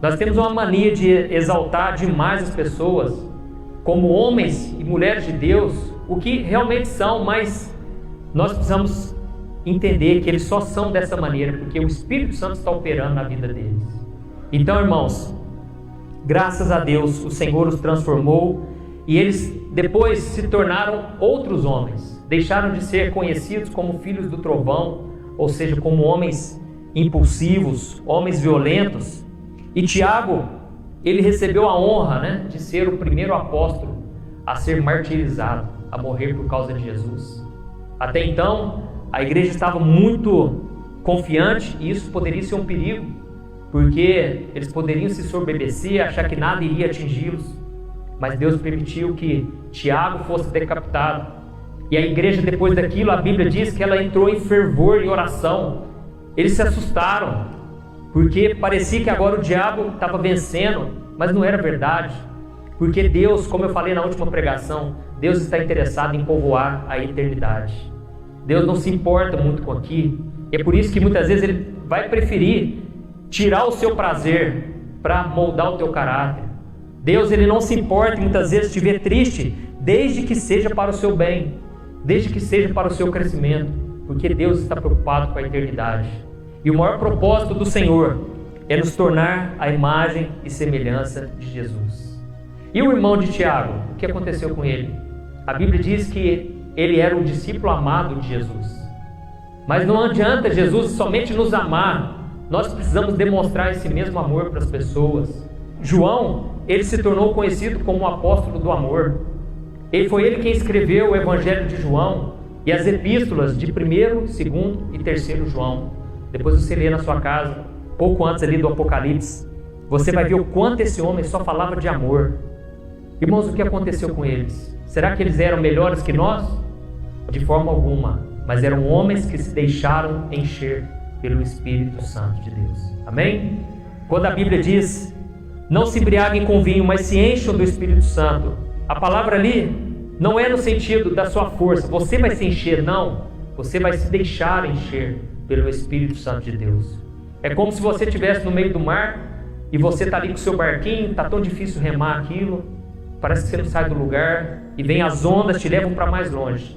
Nós temos uma mania de exaltar demais as pessoas como homens e mulheres de Deus, o que realmente são, mas nós precisamos entender que eles só são dessa maneira porque o Espírito Santo está operando na vida deles. Então, irmãos, graças a Deus o Senhor os transformou e eles depois se tornaram outros homens, deixaram de ser conhecidos como filhos do trovão, ou seja, como homens impulsivos, homens violentos. E Tiago, ele recebeu a honra, de ser o primeiro apóstolo a ser martirizado, a morrer por causa de Jesus. Até então, a igreja estava muito confiante e isso poderia ser um perigo, porque eles poderiam se soberbecer, achar que nada iria atingi-los. Mas Deus permitiu que Tiago fosse decapitado. E a igreja, depois daquilo, a Bíblia diz que ela entrou em fervor e oração. Eles se assustaram, porque parecia que agora o diabo estava vencendo, mas não era verdade. Porque Deus, como eu falei na última pregação, Deus está interessado em povoar a eternidade. Deus não se importa muito com aqui. E é por isso que muitas vezes Ele vai preferir tirar o seu prazer para moldar o teu caráter. Deus, Ele não se importa muitas vezes te ver triste, desde que seja para o seu bem, desde que seja para o seu crescimento, porque Deus está preocupado com a eternidade. E o maior propósito do Senhor é nos tornar a imagem e semelhança de Jesus. E o irmão de Tiago, o que aconteceu com ele? A Bíblia diz que ele era um discípulo amado de Jesus. Mas não adianta Jesus somente nos amar, nós precisamos demonstrar esse mesmo amor para as pessoas. João, ele se tornou conhecido como o apóstolo do amor. Foi ele quem escreveu o Evangelho de João e as epístolas de 1º, 2º e 3º João. Depois você lê na sua casa, pouco antes ali do Apocalipse, você vai ver o quanto esse homem só falava de amor. Irmãos, o que aconteceu com eles? Será que eles eram melhores que nós? De forma alguma, mas eram homens que se deixaram encher pelo Espírito Santo de Deus. Amém? Quando a Bíblia diz, não se embriaguem com vinho, mas se encham do Espírito Santo, a palavra ali não é no sentido da sua força, você vai se encher, não. Você vai se deixar encher pelo Espírito Santo de Deus. É como se você estivesse no meio do mar e você está ali com o seu barquinho, está tão difícil remar aquilo, parece que você não sai do lugar e vem as ondas, te levam para mais longe.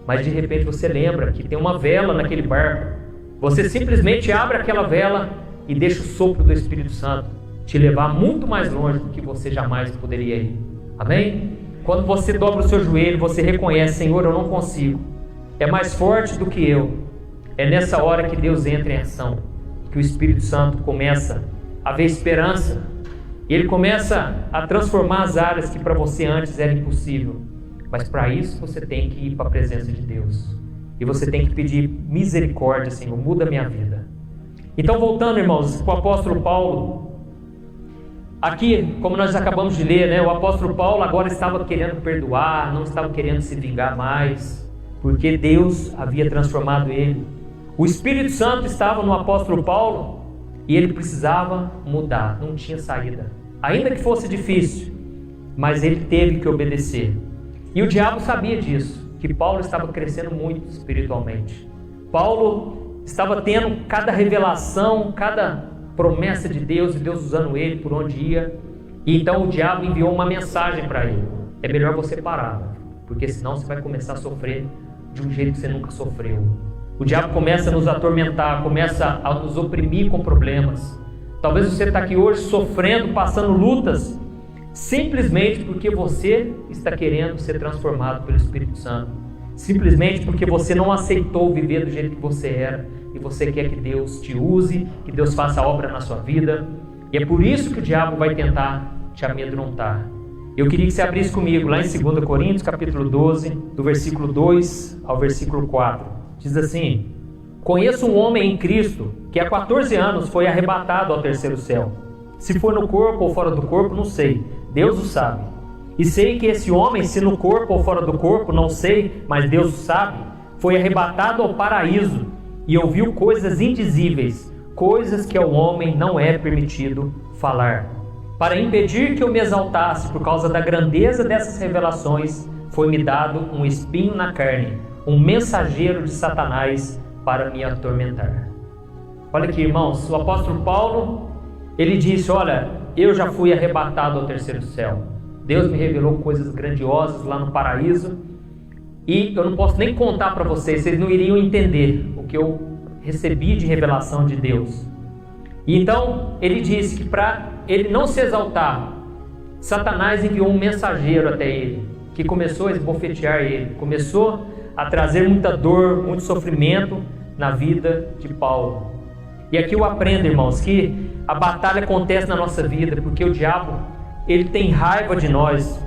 Mas de repente você lembra que tem uma vela naquele barco. Você simplesmente abre aquela vela e deixa o sopro do Espírito Santo te levar muito mais longe do que você jamais poderia ir. Amém? Quando você dobra o seu joelho, você reconhece, Senhor, eu não consigo. É mais forte do que eu. É nessa hora que Deus entra em ação, que o Espírito Santo começa a ver esperança. E Ele começa a transformar as áreas que para você antes era impossível. Mas para isso você tem que ir para a presença de Deus. E você tem que pedir misericórdia, Senhor, muda a minha vida. Então, voltando, irmãos, para o apóstolo Paulo. Aqui, como nós acabamos de ler, o apóstolo Paulo agora estava querendo perdoar, não estava querendo se vingar mais, porque Deus havia transformado ele. O Espírito Santo estava no apóstolo Paulo e ele precisava mudar, não tinha saída. Ainda que fosse difícil, mas ele teve que obedecer. E o diabo sabia disso, que Paulo estava crescendo muito espiritualmente. Paulo estava tendo cada revelação, cada promessa de Deus, e Deus usando ele por onde ia. E então o diabo enviou uma mensagem para ele: é melhor você parar, porque senão você vai começar a sofrer de um jeito que você nunca sofreu. O diabo começa a nos atormentar, começa a nos oprimir com problemas. Talvez você está aqui hoje sofrendo, passando lutas, simplesmente porque você está querendo ser transformado pelo Espírito Santo. Simplesmente porque você não aceitou viver do jeito que você era e você quer que Deus te use, que Deus faça obra na sua vida. E é por isso que o diabo vai tentar te amedrontar. Eu queria que você abrisse comigo lá em 2 Coríntios, capítulo 12, do versículo 2 ao versículo 4. Diz assim: conheço um homem em Cristo que há 14 anos foi arrebatado ao terceiro céu. Se foi no corpo ou fora do corpo, não sei. Deus o sabe. E sei que esse homem, se no corpo ou fora do corpo, não sei, mas Deus o sabe, foi arrebatado ao paraíso e ouviu coisas indizíveis, coisas que ao homem não é permitido falar. Para impedir que eu me exaltasse por causa da grandeza dessas revelações, foi-me dado um espinho na carne, um mensageiro de Satanás para me atormentar. Olha aqui, irmãos, o apóstolo Paulo, ele disse: olha, eu já fui arrebatado ao terceiro céu. Deus me revelou coisas grandiosas lá no paraíso, e eu não posso nem contar para vocês, vocês não iriam entender o que eu recebi de revelação de Deus. E então ele disse que para ele não se exaltar, Satanás enviou um mensageiro até ele, que começou a esbofetear ele, começou a trazer muita dor, muito sofrimento na vida de Paulo. E aqui eu aprendo, irmãos, que a batalha acontece na nossa vida, porque o diabo, ele tem raiva de nós,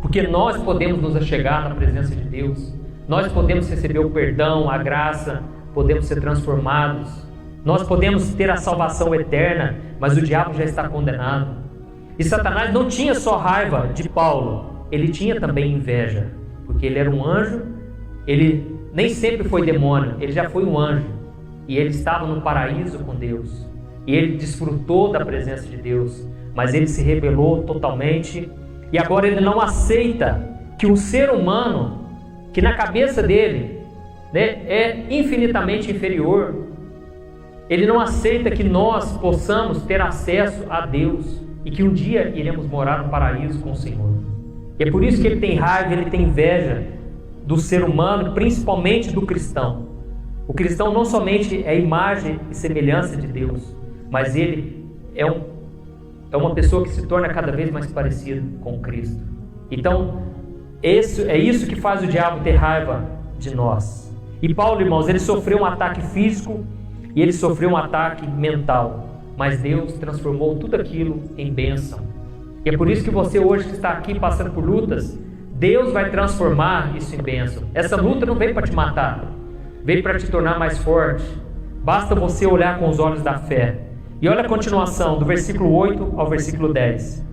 porque nós podemos nos achegar na presença de Deus, nós podemos receber o perdão, a graça, podemos ser transformados, nós podemos ter a salvação eterna, mas o diabo já está condenado. E Satanás não tinha só raiva de Paulo, ele tinha também inveja, porque ele era um anjo, ele nem sempre foi demônio, ele já foi um anjo, e ele estava no paraíso com Deus, e ele desfrutou da presença de Deus, mas ele se rebelou totalmente, e agora ele não aceita que um ser humano, que na cabeça dele, né, é infinitamente inferior, ele não aceita que nós possamos ter acesso a Deus e que um dia iremos morar no paraíso com o Senhor. E é por isso que ele tem raiva, ele tem inveja do ser humano, principalmente do cristão. O cristão não somente é imagem e semelhança de Deus, mas ele é uma pessoa que se torna cada vez mais parecido com Cristo. Então, é isso que faz o diabo ter raiva de nós. E Paulo, irmãos, ele sofreu um ataque físico e ele sofreu um ataque mental, mas Deus transformou tudo aquilo em bênção. E é por isso que você hoje que está aqui passando por lutas, Deus vai transformar isso em bênção. Essa luta não veio para te matar, veio para te tornar mais forte. Basta você olhar com os olhos da fé. E olha a continuação, do versículo 8 ao versículo 10.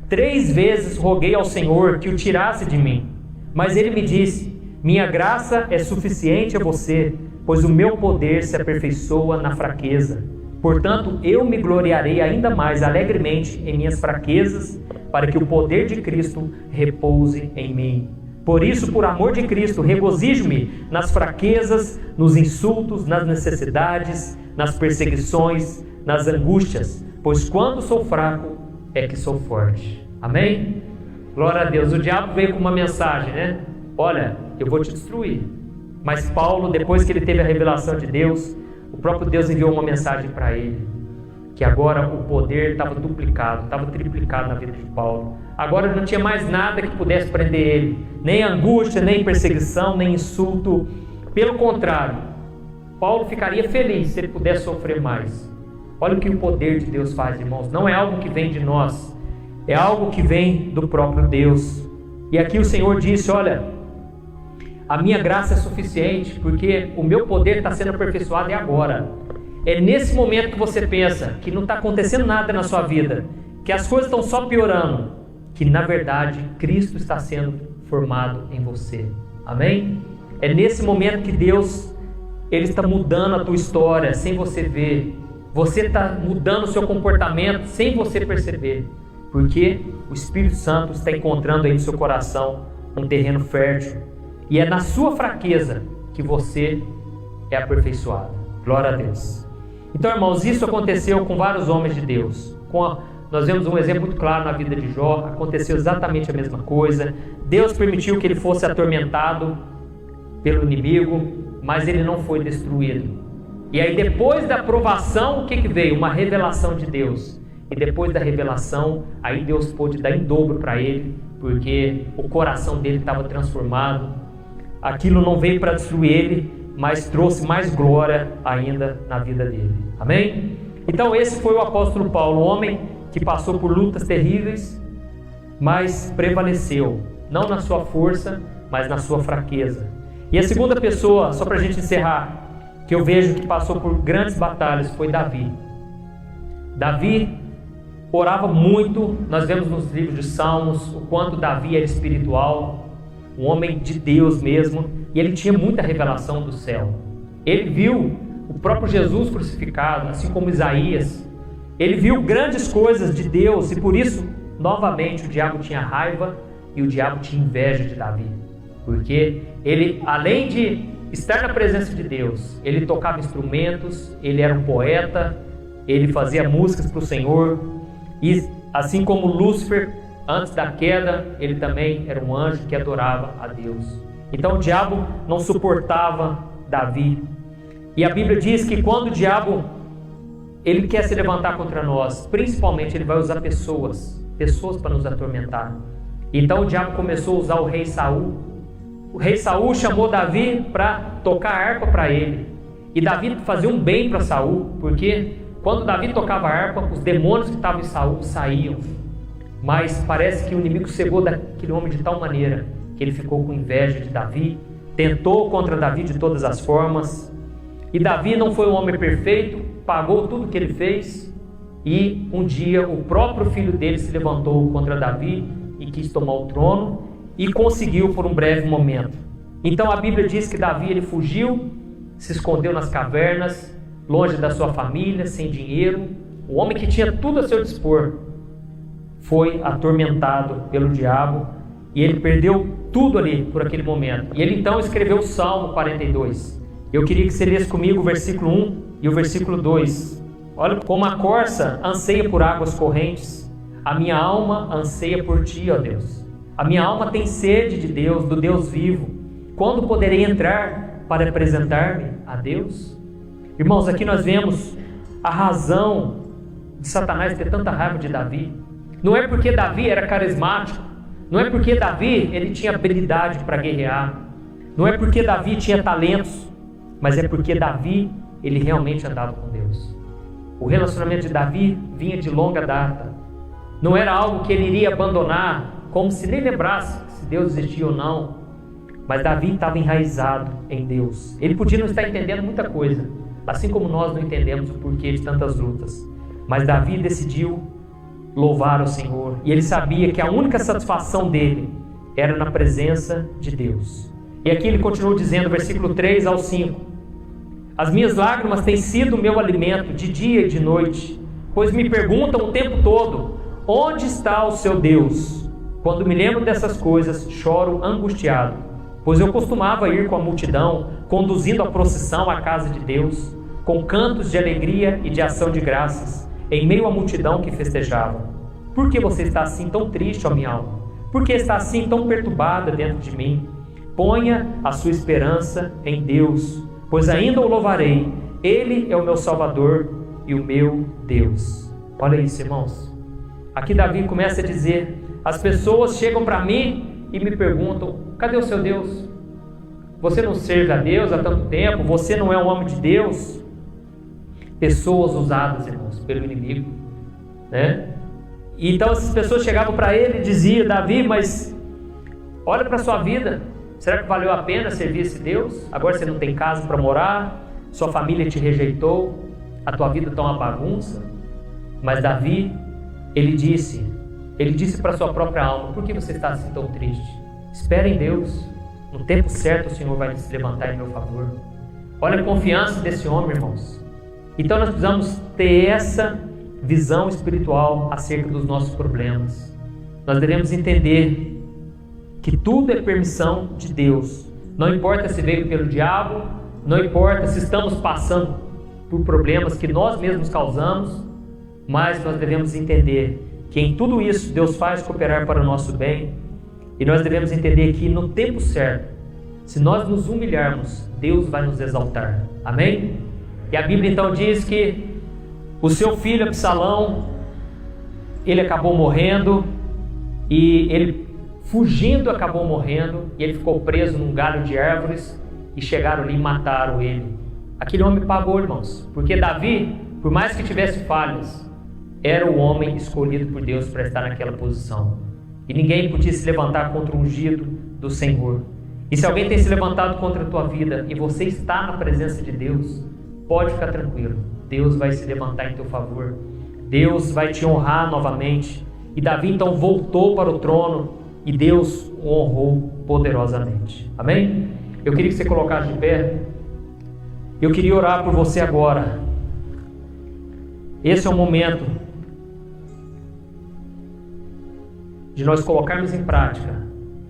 3 vezes roguei ao Senhor que o tirasse de mim, mas ele me disse: minha graça é suficiente a você, pois o meu poder se aperfeiçoa na fraqueza. Portanto, eu me gloriarei ainda mais alegremente em minhas fraquezas, para que o poder de Cristo repouse em mim. Por isso, por amor de Cristo, regozijo-me nas fraquezas, nos insultos, nas necessidades, nas perseguições, nas angústias, pois quando sou fraco é que sou forte. Amém? Glória a Deus. O diabo veio com uma mensagem, né? Olha, eu vou te destruir. Mas Paulo, depois que ele teve a revelação de Deus, o próprio Deus enviou uma mensagem para ele, que agora o poder estava duplicado, estava triplicado na vida de Paulo. Agora não tinha mais nada que pudesse prender ele, nem angústia, nem perseguição, nem insulto. Pelo contrário, Paulo ficaria feliz se ele pudesse sofrer mais. Olha o que o poder de Deus faz, irmãos. Não é algo que vem de nós, é algo que vem do próprio Deus. E aqui o Senhor disse: olha, a minha graça é suficiente, porque o meu poder está sendo aperfeiçoado agora. É nesse momento que você pensa que não está acontecendo nada na sua vida, que as coisas estão só piorando, que na verdade Cristo está sendo formado em você. Amém? É nesse momento que Deus, Ele está mudando a tua história sem você ver. Você está mudando o seu comportamento sem você perceber, porque o Espírito Santo está encontrando aí no seu coração um terreno fértil. E é na sua fraqueza que você é aperfeiçoado. Glória a Deus. Então, irmãos, isso aconteceu com vários homens de Deus. Nós vemos um exemplo muito claro na vida de Jó. Aconteceu exatamente a mesma coisa. Deus permitiu que ele fosse atormentado pelo inimigo, mas ele não foi destruído. E aí, depois da provação, o que veio? Uma revelação de Deus. E depois da revelação, aí Deus pôde dar em dobro para ele, porque o coração dele estava transformado. Aquilo não veio para destruir ele, mas trouxe mais glória ainda na vida dele. Amém? Então esse foi o apóstolo Paulo, um homem que passou por lutas terríveis, mas prevaleceu, não na sua força, mas na sua fraqueza. E a segunda pessoa, só para a gente encerrar, que eu vejo que passou por grandes batalhas, foi Davi. Davi orava muito. Nós vemos nos livros de Salmos o quanto Davi era espiritual, um homem de Deus mesmo, e ele tinha muita revelação do céu. Ele viu o próprio Jesus crucificado, assim como Isaías. Ele viu grandes coisas de Deus, e por isso, novamente, o diabo tinha raiva e o diabo tinha inveja de Davi, porque ele, além de estar na presença de Deus, ele tocava instrumentos, ele era um poeta, ele fazia músicas para o Senhor, e assim como Lúcifer, antes da queda, ele também era um anjo que adorava a Deus. Então o diabo não suportava Davi. E a Bíblia diz que quando o diabo ele quer se levantar contra nós, principalmente ele vai usar pessoas para nos atormentar. Então o diabo começou a usar o rei Saul. O rei Saul chamou Davi para tocar harpa para ele. E Davi fazia um bem para Saul, porque quando Davi tocava a harpa, os demônios que estavam em Saul saíam. Mas parece que o inimigo cegou daquele homem de tal maneira que ele ficou com inveja de Davi, tentou contra Davi de todas as formas. E Davi não foi um homem perfeito, pagou tudo o que ele fez, e um dia o próprio filho dele se levantou contra Davi e quis tomar o trono, e conseguiu por um breve momento. Então a Bíblia diz que Davi ele fugiu, se escondeu nas cavernas, longe da sua família, sem dinheiro. O homem que tinha tudo a seu dispor foi atormentado pelo diabo, e ele perdeu tudo ali por aquele momento. E ele então escreveu o Salmo 42. Eu queria que você lesse comigo o versículo 1 e o versículo 2. Olha, como a corça anseia por águas correntes, a minha alma anseia por ti, ó Deus. A minha alma tem sede de Deus, do Deus vivo. Quando poderei entrar para apresentar-me a Deus? Irmãos, aqui nós vemos a razão de Satanás ter tanta raiva de Davi. Não é porque Davi era carismático, não é porque Davi ele tinha habilidade para guerrear, não é porque Davi tinha talentos, mas é porque Davi ele realmente andava com Deus. O relacionamento de Davi vinha de longa data. Não era algo que ele iria abandonar, como se nem lembrasse se Deus existia ou não. Mas Davi estava enraizado em Deus. Ele podia não estar entendendo muita coisa, assim como nós não entendemos o porquê de tantas lutas. Mas Davi decidiu louvar o Senhor. E ele sabia que a única satisfação dele era na presença de Deus. E aqui ele continuou dizendo, versículo 3 ao 5. As minhas lágrimas têm sido o meu alimento de dia e de noite, pois me perguntam o tempo todo, onde está o seu Deus? Quando me lembro dessas coisas, choro angustiado, pois eu costumava ir com a multidão, conduzindo a procissão à casa de Deus, com cantos de alegria e de ação de graças, em meio à multidão que festejava. Por que você está assim tão triste, ó minha alma? Por que está assim tão perturbada dentro de mim? Ponha a sua esperança em Deus, pois ainda o louvarei. Ele é o meu Salvador e o meu Deus. Olha isso, irmãos. Aqui Davi começa a dizer, as pessoas chegam para mim e me perguntam, cadê o seu Deus? Você não serve a Deus há tanto tempo? Você não é um homem de Deus? Pessoas usadas, irmãos, pelo inimigo, né? E então essas pessoas chegavam para ele e diziam, Davi, mas olha para a sua vida, será que valeu a pena servir esse Deus? Agora você não tem casa para morar, sua família te rejeitou, a tua vida está uma bagunça. Mas Davi, ele disse para a sua própria alma, por que você está assim tão triste? Espere em Deus, no tempo certo o Senhor vai se levantar em meu favor. Olha a confiança desse homem, irmãos. Então nós precisamos ter essa visão espiritual acerca dos nossos problemas. Nós devemos entender que tudo é permissão de Deus. Não importa se veio pelo diabo, não importa se estamos passando por problemas que nós mesmos causamos, mas nós devemos entender que em tudo isso Deus faz cooperar para o nosso bem, e nós devemos entender que no tempo certo, se nós nos humilharmos, Deus vai nos exaltar. Amém? E a Bíblia então diz que o seu filho Absalão, ele acabou morrendo, e ele fugindo acabou morrendo, e ele ficou preso num galho de árvores, e chegaram ali e mataram ele. Aquele homem pagou, irmãos, porque Davi, por mais que tivesse falhas, era o homem escolhido por Deus para estar naquela posição. E ninguém podia se levantar contra o ungido do Senhor. E se alguém tem se levantado contra a tua vida, e você está na presença de Deus, pode ficar tranquilo. Deus vai se levantar em teu favor. Deus vai te honrar novamente. E Davi então voltou para o trono, e Deus o honrou poderosamente. Amém? Eu queria que você colocasse de pé. Eu queria orar por você agora. Esse é o momento de nós colocarmos em prática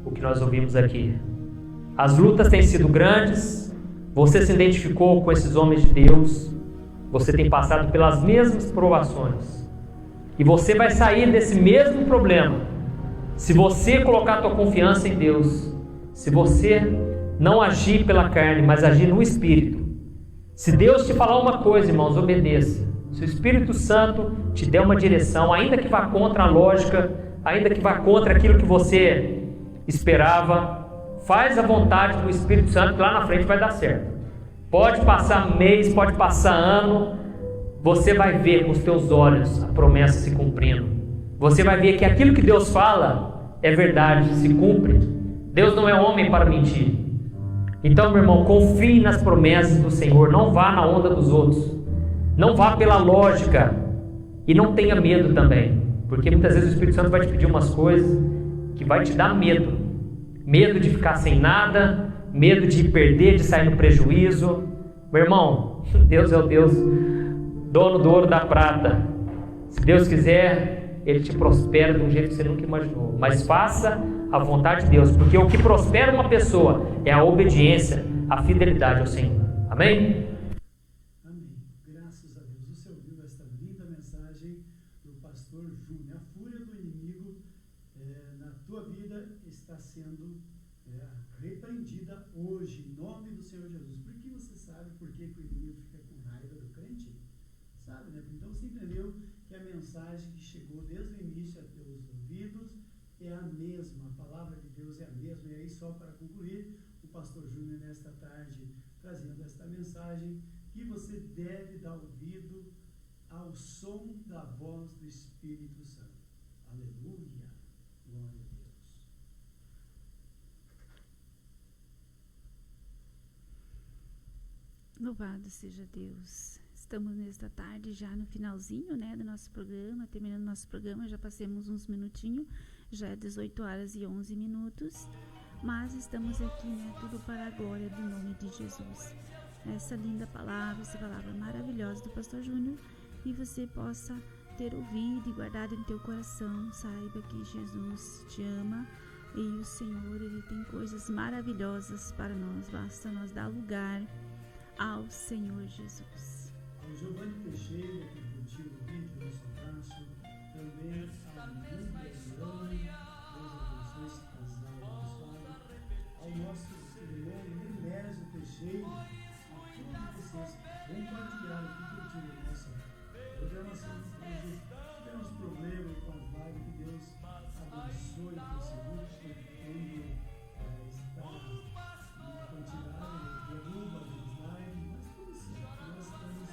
o que nós ouvimos aqui. As lutas têm sido grandes, você se identificou com esses homens de Deus, você tem passado pelas mesmas provações. E você vai sair desse mesmo problema se você colocar a tua confiança em Deus, se você não agir pela carne, mas agir no Espírito. Se Deus te falar uma coisa, irmãos, obedeça. Se o Espírito Santo te der uma direção, ainda que vá contra a lógica, ainda que vá contra aquilo que você esperava, faz a vontade do Espírito Santo, que lá na frente vai dar certo. Pode passar mês, pode passar ano, você vai ver com os teus olhos a promessa se cumprindo. Você vai ver que aquilo que Deus fala é verdade, se cumpre. Deus não é homem para mentir. Então, meu irmão, confie nas promessas do Senhor, não vá na onda dos outros, não vá pela lógica e não tenha medo também, porque muitas vezes o Espírito Santo vai te pedir umas coisas que vai te dar medo, medo de ficar sem nada, medo de perder, de sair no prejuízo. Meu irmão, Deus é o Deus dono do ouro e da prata. Se Deus quiser, Ele te prospera de um jeito que você nunca imaginou, mas faça a vontade de Deus, porque o que prospera uma pessoa é a obediência, a fidelidade ao Senhor. Amém? Amém. Graças a Deus. Você ouviu esta linda mensagem do pastor Júnior. A fúria do inimigo na tua vida está sendo repreendida hoje, em nome do Senhor Jesus. Porque você sabe por que o inimigo fica com raiva do crente? Sabe, né? Então você entendeu que a mensagem que chegou desde o início a teus ouvidos é a mesma, a palavra de Deus é a mesma. E aí, só para concluir, o pastor Júnior nesta tarde trazendo esta mensagem, que você deve dar ouvido ao som da voz do Espírito Santo. Aleluia, glória a Deus. Louvado seja Deus. Estamos nesta tarde já no finalzinho, do nosso programa, terminando nosso programa, já passemos uns minutinhos, já é 18 horas e 11 minutos, mas estamos aqui, tudo para a glória do nome de Jesus. Essa linda palavra, essa palavra maravilhosa do pastor Júnior, e você possa ter ouvido e guardado em teu coração. Saiba que Jesus te ama e o Senhor, Ele tem coisas maravilhosas para nós, basta nós dar lugar ao Senhor Jesus. Ao Giovanni Teixeira, que curtiu o vídeo, nosso abraço. Também a Lívia Leone, Deus abençoe esse casal abençoado. Ao nosso irmão Nemésio Teixeira, a todos vocês, compartilharam aqui, curtiram a nossa programação de hoje. Tivemos problema com as lives, que Deus abençoe o Facebook, quando está em quantidade, derruba as lives, mas tudo certo. Nós estamos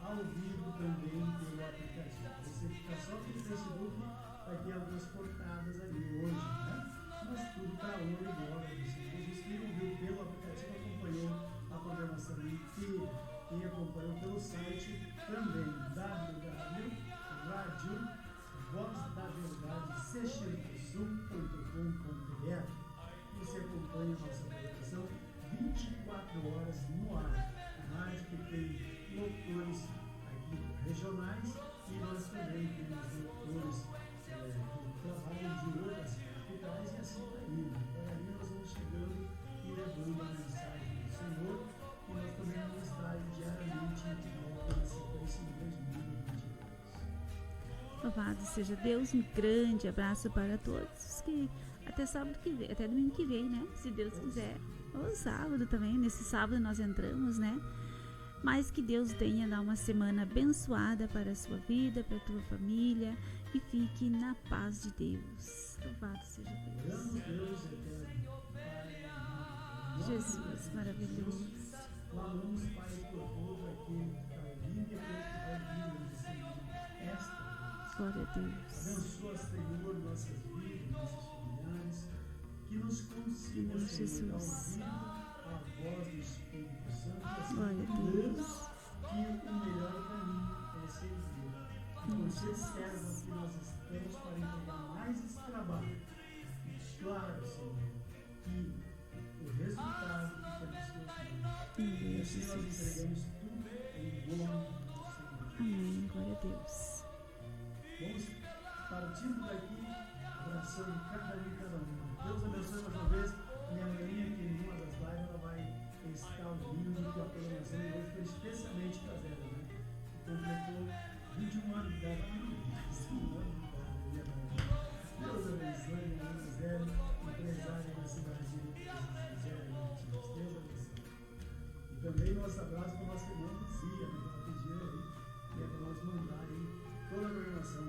ao vivo também pelo aplicativo. Você fica só pelo Facebook, vai ter algumas cortadas ali hoje, mas tudo para a honra e glória do Senhor Jesus. Quem ouviu pelo aplicativo acompanhou a programação inteira. Quem acompanhou pelo site também, www.vozdaverdade600sul.com.br. Você acompanha a nossa programação 24 horas no ar. A rádio que tem locutores aqui regionais, e nós também temos locutores que trabalham de outras capitais, e assim vai indo. Por aí nós vamos chegando e levando a mensagem do Senhor, e nós também vamos estar diariamente em volta da sequência em 2022. Louvado seja Deus, um grande abraço para todos, que até sábado que vem, até domingo que vem, se Deus quiser, ou sábado também, nesse sábado nós entramos, mas que Deus tenha dar uma semana abençoada para a sua vida, para a tua família, e fique na paz de Deus. Louvado seja Deus. Jesus maravilhoso. Clamamos, Pai, por todo aquele que está ouvindo e aquele que vai vir nesse momento. Glória a Deus. Abençoa, Senhor, nossas vidas, nossos familiares, que nos consiga, Senhor, dar ouvido à voz do Espírito Santo, Glória a Deus, que o melhor caminho é servir. Que você serva que nós estamos para entregar mais esse trabalho. E claro, Senhor, que o resultado fica nos teus mãos. E assim nós entregamos tudo em nome do Senhor. Amém. Glória a Deus. Vamos partindo daqui, abraçando cada um e cada um. Deus abençoe mais uma vez. Minha maninha, que em uma das lives ela vai estar ouvindo a programação de hoje, foi especialmente para ela, Deus abençoe, minha irmã Zé, empresária da cidade de Deus abençoe. E também nosso abraço para a nossa irmã Luzia, né, que ela pediu aí, que é para nós mandar aí toda a programação